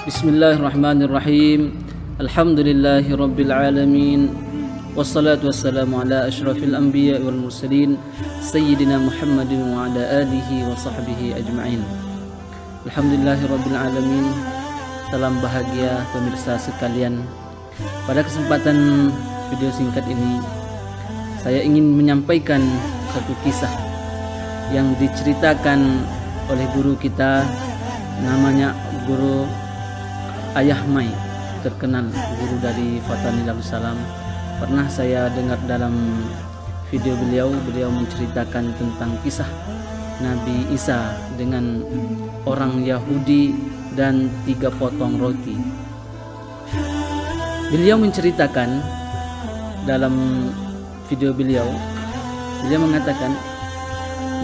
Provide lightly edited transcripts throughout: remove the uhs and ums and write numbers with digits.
Bismillahirrahmanirrahim. Alhamdulillahi rabbil alamin. Wassalatu wassalamu ala asyrafil anbiya wal mursalin Sayyidina Muhammadin wa ala alihi wa sahbihi ajma'in. Alhamdulillahi rabbil alamin. Salam bahagia pemirsa sekalian. Pada kesempatan video singkat ini saya ingin menyampaikan satu kisah yang diceritakan oleh guru kita, namanya Guru Ayah Mai, terkenal guru dari Fatani Darussalam. Pernah saya dengar dalam video beliau menceritakan tentang kisah Nabi Isa dengan orang Yahudi dan 3 potong roti. Beliau menceritakan dalam video beliau mengatakan,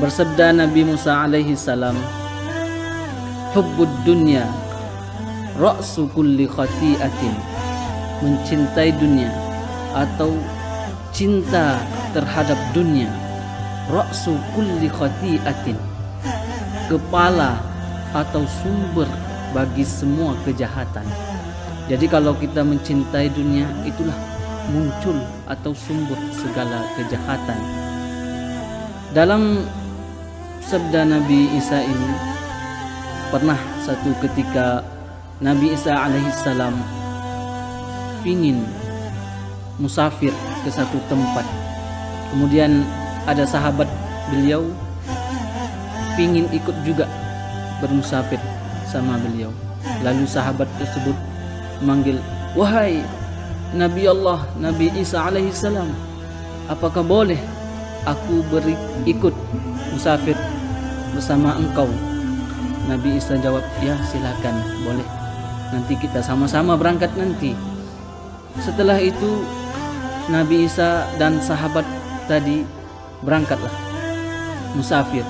bersabda Nabi Musa alaihi salam, hubbud dunya ra'su kulli khati'atin, mencintai dunia atau cinta terhadap dunia, ra'su kulli khati'atin, kepala atau sumber bagi semua kejahatan. Jadi kalau kita mencintai dunia, itulah muncul atau sumber segala kejahatan. Dalam sabda Nabi Isa ini, pernah satu ketika Nabi Isa alaihissalam ingin musafir ke satu tempat. Kemudian ada sahabat beliau ingin ikut juga bermusafir sama beliau. Lalu sahabat tersebut memanggil, wahai Nabi Allah, Nabi Isa alaihissalam, apakah boleh aku ikut musafir bersama engkau? Nabi Isa jawab, ya silakan, boleh. Nanti kita sama-sama berangkat nanti. Setelah itu Nabi Isa dan sahabat tadi berangkatlah musafir.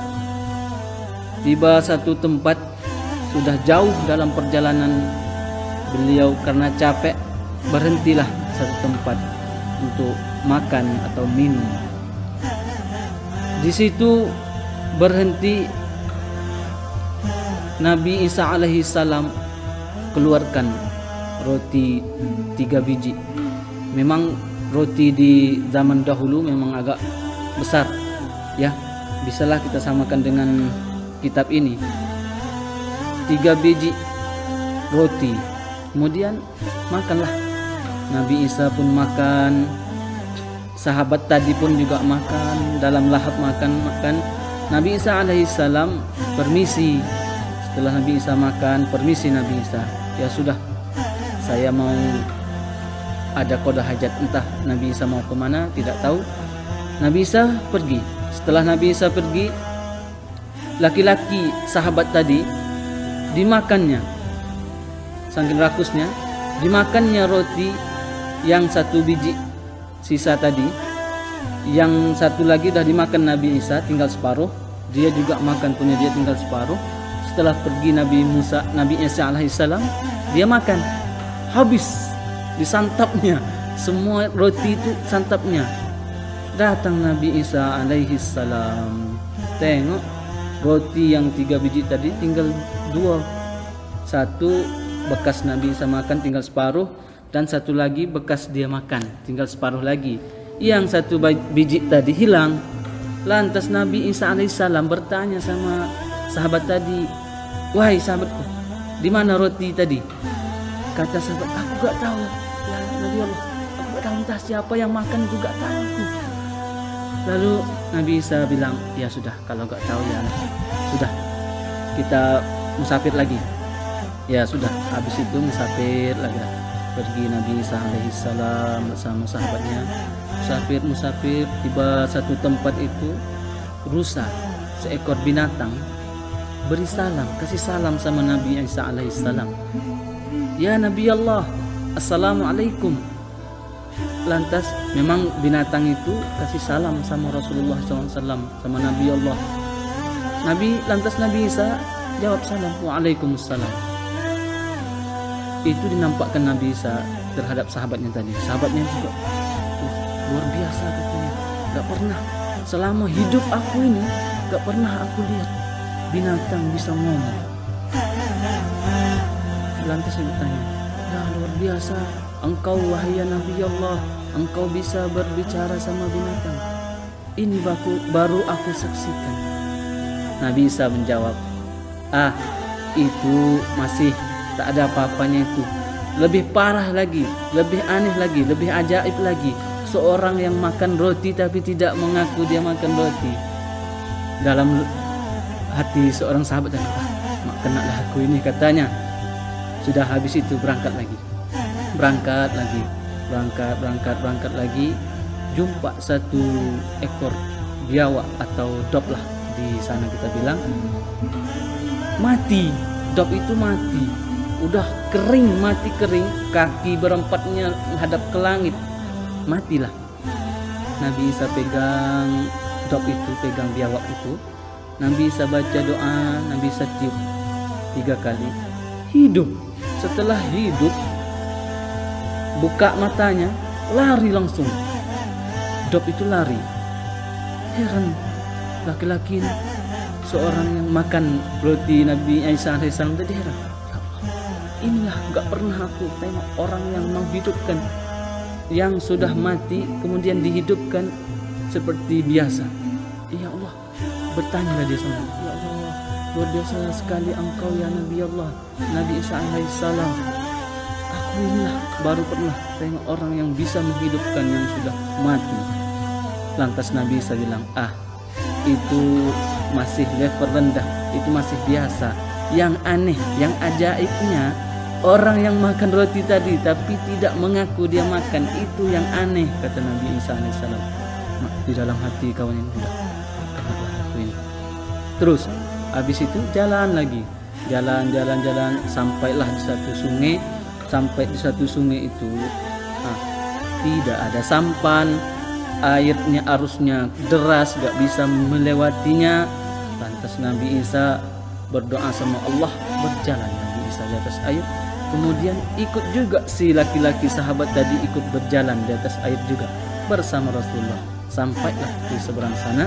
Tiba satu tempat, sudah jauh dalam perjalanan beliau karena capek, berhentilah satu tempat untuk makan atau minum. Di situ berhenti Nabi Isa alaihi salam keluarkan roti 3 biji. Memang roti di zaman dahulu memang agak besar, ya. Bisalah kita samakan dengan kitab ini. 3 biji roti. Kemudian makanlah. Nabi Isa pun makan. Sahabat tadi pun juga makan. Dalam lahap makan. Nabi Isa alaihi salam permisi. Setelah Nabi Isa makan, permisi Nabi Isa, ya sudah, saya mau ada qada hajat. Entah Nabi Isa mau kemana, tidak tahu. Nabi Isa pergi. Setelah Nabi Isa pergi, laki-laki sahabat tadi dimakannya, saking rakusnya, dimakannya roti yang 1 biji sisa tadi. Yang satu lagi dah dimakan Nabi Isa, tinggal separuh. Dia juga makan punya, dia tinggal separuh. Setelah pergi Nabi Isa alaihissalam, dia makan, habis disantapnya, semua roti itu santapnya. Datang Nabi Isa alaihissalam, tengok roti yang 3 biji tadi tinggal 2. Satu bekas Nabi Isa makan tinggal separuh, dan satu lagi bekas dia makan tinggal separuh lagi. Yang 1 biji tadi hilang. Lantas Nabi Isa alaihissalam bertanya sama sahabat tadi, wahai sahabatku, di mana roti tadi? Kata sahabat, aku gak tahu ya Nabi Allah, aku gak tahu, entah siapa yang makan itu gak tahu aku. Lalu Nabi Isa bilang, ya sudah, kalau gak tahu ya sudah, kita musafir lagi. Ya sudah, habis itu musafir lagi. Pergi Nabi Isa alaihissalam bersama sahabatnya, musafir. Tiba satu tempat itu, rusa, seekor binatang, beri salam, kasih salam sama Nabi Isa alaihissalam. Ya Nabi Allah, assalamualaikum. Lantas memang binatang itu kasih salam sama Rasulullah SAW, sama Nabi Allah. Lantas Nabi Isa jawab salam, waalaikumsalam. Itu dinampakkan Nabi Isa terhadap sahabatnya tadi. Sahabatnya juga, luar biasa katanya, gak pernah selama hidup aku ini, gak pernah aku lihat binatang bisa ngomong. Lantas saya bertanya, ya luar biasa, engkau wahai Nabi Allah, engkau bisa berbicara sama binatang. Ini baru aku saksikan. Nabi Isa menjawab, itu masih tak ada apa-apanya itu. Lebih parah lagi, lebih aneh lagi, lebih ajaib lagi. Seorang yang makan roti tapi tidak mengaku dia makan roti. Dalam hati seorang sahabat tadi, kenaklah aku ini, katanya. Sudah habis itu berangkat lagi. Berangkat lagi. Jumpa satu ekor biawak atau dop lah di sana kita bilang. Mati, dop itu mati. Udah kering, mati kering, kaki berempatnya hadap ke langit. Matilah. Nabi Isa pegang dop itu, pegang biawak itu. Nabi Isa baca doa, Nabi Isa tiup 3 kali. Hidup. Setelah hidup, buka matanya, lari langsung. Dop itu lari. Heran, laki-laki ini, seorang yang makan roti Nabi Isa alaihissalam tadi heran. Ya Allah, inilah gak pernah aku tengok orang yang menghidupkan yang sudah mati kemudian dihidupkan seperti biasa. Ya Allah, bertanyalah dia sama, ya Allah, luar biasa sekali engkau ya Nabi Allah, Nabi Isa alaihissalam. Aku inilah baru pernah tengok orang yang bisa menghidupkan yang sudah mati. Lantas Nabi Isa bilang, itu masih level rendah, itu masih biasa. Yang aneh, yang ajaibnya, orang yang makan roti tadi tapi tidak mengaku dia makan, itu yang aneh, kata Nabi Isa alaihissalam. Di dalam hati kawan ini, udah kenapa aku ini. Terus habis itu jalan lagi, jalan, sampailah di satu sungai. Sampai di satu sungai itu tidak ada sampan, airnya arusnya deras, gak bisa melewatinya. Lantas Nabi Isa berdoa sama Allah, berjalan Nabi Isa di atas air. Kemudian ikut juga si laki-laki sahabat tadi, ikut berjalan di atas air juga bersama Rasulullah. Sampailah di seberang sana.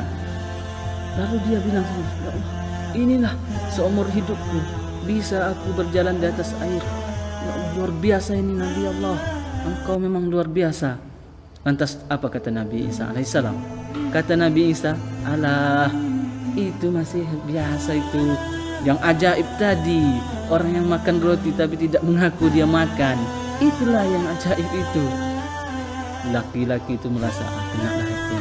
Lalu dia bilang sama Allah, ya Allah, inilah seumur hidupku bisa aku berjalan di atas air. Ya Allah, luar biasa ini Nabi Allah, engkau memang luar biasa. Lantas apa kata Nabi Isa alaihissalam? Kata Nabi Isa, alah, itu masih biasa itu. Yang ajaib tadi, orang yang makan roti tapi tidak mengaku dia makan, itulah yang ajaib itu. Laki-laki itu merasa, kenaklah itu,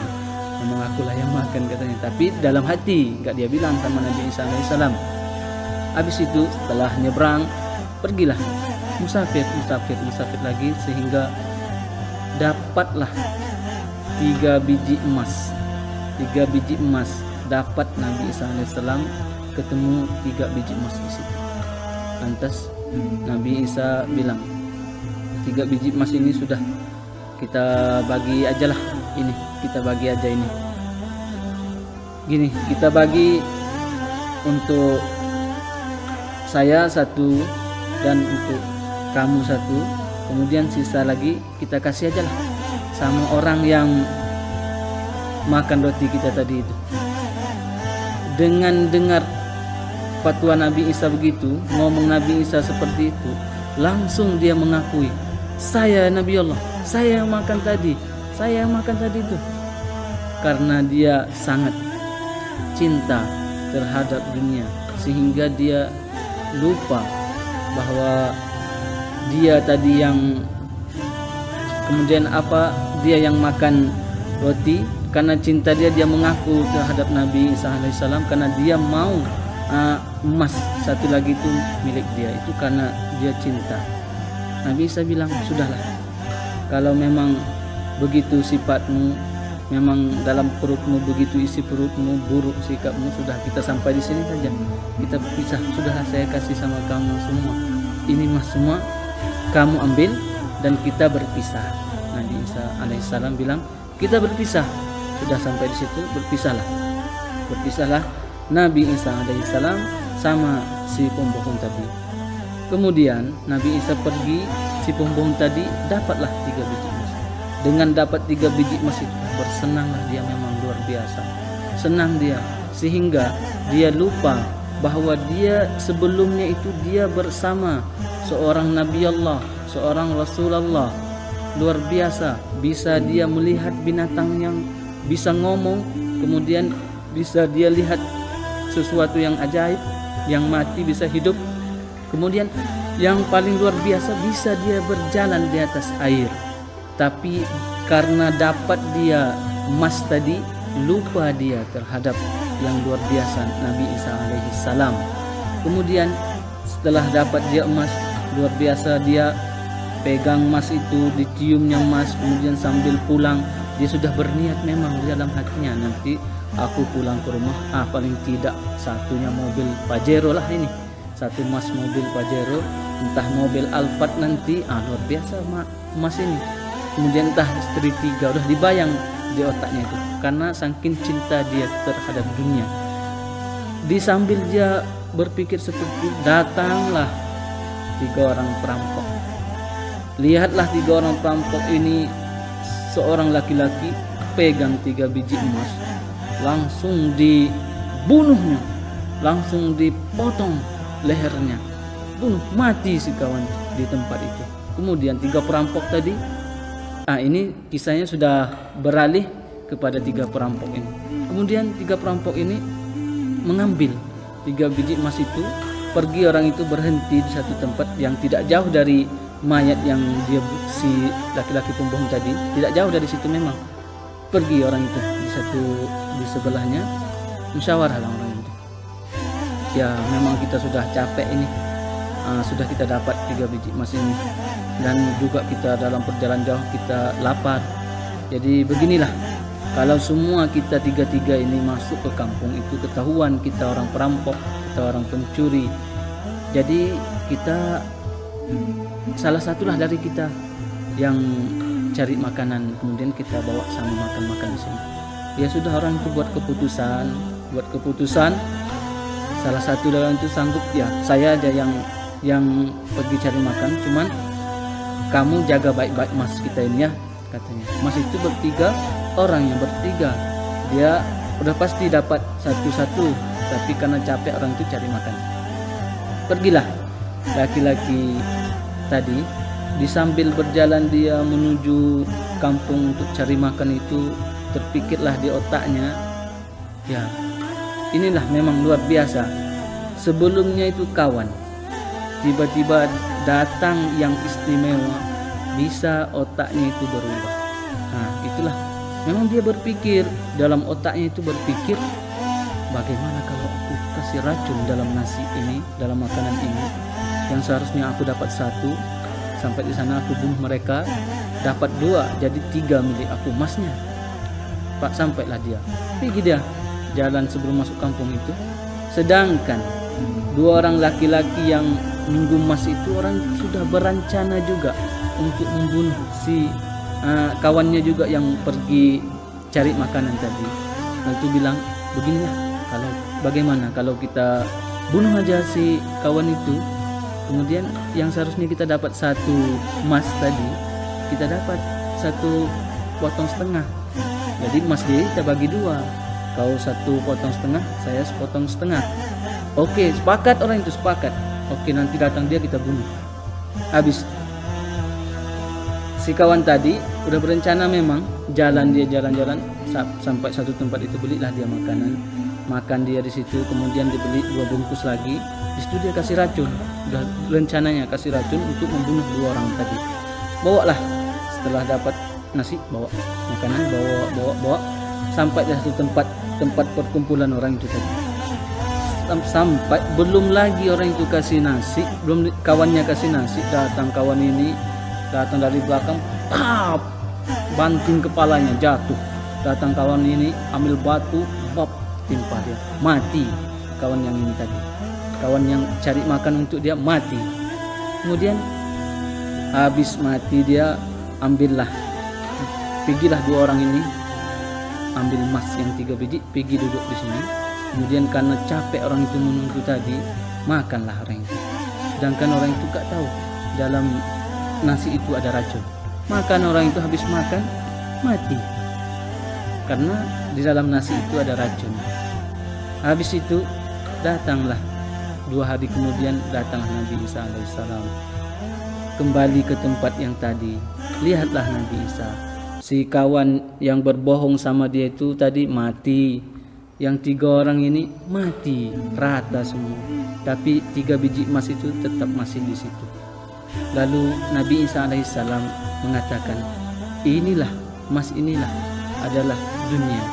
memang akulah yang makan katanya. Tapi dalam hati gak dia bilang sama Nabi Isa alaihissalam. Habis itu setelah nyebrang, pergilah musafir lagi, sehingga dapatlah 3 biji emas. 3 biji emas dapat Nabi Isa alaihissalam, ketemu 3 biji emas di situ. Lantas Nabi Isa bilang, 3 biji emas ini sudah kita bagi aja lah, ini kita bagi aja ini. Gini, kita bagi untuk saya 1 dan untuk kamu 1, kemudian sisa lagi kita kasih aja lah sama orang yang makan roti kita tadi itu. Dengan dengar fatwa Nabi Isa begitu, ngomong Nabi Isa seperti itu, langsung dia mengakui, saya Nabi Allah, saya yang makan tadi, saya yang makan tadi itu. Karena dia sangat cinta terhadap dunia, sehingga dia lupa bahwa dia tadi yang kemudian dia yang makan roti. Karena cinta dia mengaku terhadap Nabi Isa alaihissalam, karena dia mau emas 1 lagi itu milik dia, itu karena dia cinta. Nabi Isa bilang, sudahlah, kalau memang begitu sifatmu, memang dalam perutmu begitu isi perutmu, buruk sikapmu, sudah kita sampai di sini saja, kita berpisah. Sudahlah, saya kasih sama kamu semua, ini mas semua kamu ambil dan kita berpisah. Nabi Isa alaihissalam bilang, kita berpisah. Sudah sampai di situ, berpisahlah Nabi Isa alaihissalam sama si pembohong tadi. Kemudian Nabi Isa pergi, si pembohong tadi dapatlah 3 biji emas. Dengan dapat 3 biji emas itu, bersenanglah dia, memang luar biasa. Senang dia, sehingga dia lupa bahwa dia sebelumnya itu dia bersama seorang Nabi Allah, seorang Rasulullah, luar biasa. Bisa dia melihat binatang yang bisa ngomong, kemudian bisa dia lihat sesuatu yang ajaib, yang mati bisa hidup. Kemudian yang paling luar biasa, bisa dia berjalan di atas air. Tapi karena dapat dia emas tadi, lupa dia terhadap yang luar biasa Nabi Isa alaihi salam. Kemudian setelah dapat dia emas, luar biasa, dia pegang emas itu, diciumnya emas, kemudian sambil pulang dia sudah berniat memang di dalam hatinya, nanti aku pulang ke rumah, paling tidak satunya mobil Pajero lah ini, satu emas mobil Pajero, entah mobil Alphard nanti, luar biasa emas ini. Kemudian entah istri 3, udah dibayang di otaknya itu, karena saking cinta dia terhadap dunia. Di sambil dia berpikir seperti, datanglah 3 orang perampok. Lihatlah 3 orang perampok ini, seorang laki-laki pegang 3 biji emas, langsung dibunuhnya, langsung dipotong lehernya, bunuh, mati si kawan di tempat itu. Kemudian 3 perampok tadi, ini kisahnya sudah beralih kepada 3 perampok ini. Kemudian 3 perampok ini mengambil 3 biji emas itu, pergi. Orang itu berhenti di satu tempat yang tidak jauh dari mayat yang dia, si laki-laki pembohong tadi, tidak jauh dari situ memang. Pergi orang itu di sebelahnya, musyawarah lah orang itu. Ya memang kita sudah capek ini, sudah kita dapat 3 biji emas ini, dan juga kita dalam perjalanan jauh, kita lapar. Jadi beginilah, kalau semua kita 3 ini masuk ke kampung itu, ketahuan kita orang perampok, kita orang pencuri, jadi kita salah satulah dari kita yang cari makanan, kemudian kita bawa sama makan di sini. Ya sudah, orang itu buat keputusan, salah satu dalam itu sanggup, ya saya aja yang pergi cari makan, cuman kamu jaga baik-baik emas kita ini ya, katanya. Emas itu bertiga, orang yang bertiga, dia udah pasti dapat satu-satu, tapi karena capek orang itu cari makan. Pergilah laki-laki tadi, di sambil berjalan dia menuju kampung untuk cari makan itu, terpikirlah di otaknya, ya inilah memang luar biasa. Sebelumnya itu kawan, tiba-tiba datang yang istimewa, bisa otaknya itu berubah. Itulah memang dia berpikir, dalam otaknya itu berpikir, bagaimana kalau aku kasih racun dalam nasi ini, dalam makanan ini, yang seharusnya aku dapat 1, sampai di sana aku bunuh mereka, dapat 2, jadi 3 milik aku emasnya. Pak, sampailah dia, pergi dia jalan sebelum masuk kampung itu. Sedangkan 2 orang laki-laki yang nunggu emas itu, orang sudah berencana juga untuk membunuh si kawannya juga yang pergi cari makanan tadi. Lalu bilang, beginilah, bagaimana kalau kita bunuh aja si kawan itu, kemudian yang seharusnya kita dapat 1 emas tadi, kita dapat 1 potong setengah. Jadi emas dia kita bagi 2, kau 1 potong setengah, saya 1 potong setengah. Oke, sepakat, orang itu sepakat. Oke, nanti datang dia, kita bunuh. Habis, si kawan tadi udah berencana memang, jalan sampai satu tempat itu, belilah dia makanan, makan dia di situ, kemudian dibeli 2 bungkus lagi. Di situ dia kasih racun, udah rencananya kasih racun untuk membunuh 2 orang tadi. Bawalah, setelah dapat nasi, bawa makanan, bawa sampai di satu tempat perkumpulan orang itu tadi. Sampai belum lagi orang itu kasih nasi, belum kawannya kasih nasi, datang kawan ini, datang dari belakang, banting kepalanya, jatuh. Datang kawan ini ambil batu, timpa dia, mati. Kawan yang ini tadi, kawan yang cari makan untuk dia, mati. Kemudian habis mati dia, pergilah 2 orang ini ambil emas yang 3 biji, pergi duduk di sini. Kemudian karena capek orang itu menunggu tadi, makanlah orang itu. Sedangkan orang itu gak tahu dalam nasi itu ada racun. Makan, orang itu habis makan, mati, karena di dalam nasi itu ada racun. Habis itu datanglah 2 hari kemudian datanglah Nabi Isa alaihissalam kembali ke tempat yang tadi. Lihatlah Nabi Isa, si kawan yang berbohong sama dia itu tadi mati, yang 3 orang ini mati rata semua, tapi 3 biji emas itu tetap masih di situ. Lalu Nabi Isa alaihissalam mengatakan, inilah emas, inilah adalah dunia.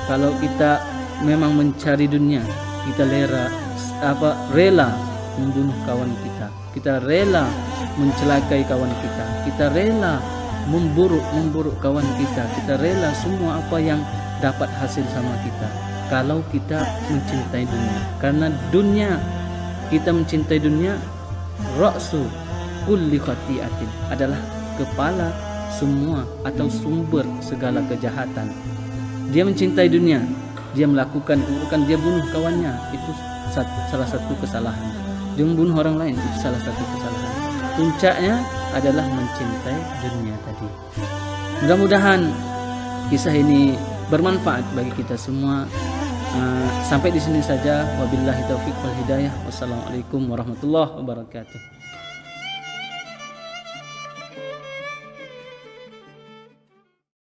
Kalau kita memang mencari dunia, kita rela membunuh kawan kita, kita rela mencelakai kawan kita rela memburuk kawan kita rela semua apa yang dapat hasil sama kita, kalau kita mencintai dunia. Karena dunia, kita mencintai dunia, ra'su kulli khati'atin, adalah kepala semua atau sumber segala kejahatan. Dia mencintai dunia, dia melakukan keburukan, dia bunuh kawannya, itu salah satu kesalahan. Dia membunuh orang lain, itu salah satu kesalahan. Puncaknya adalah mencintai dunia tadi. Mudah-mudahan kisah ini bermanfaat bagi kita semua. Sampai di sini saja. Wabillahi taufiq wal hidayah. Wassalamualaikum warahmatullahi wabarakatuh.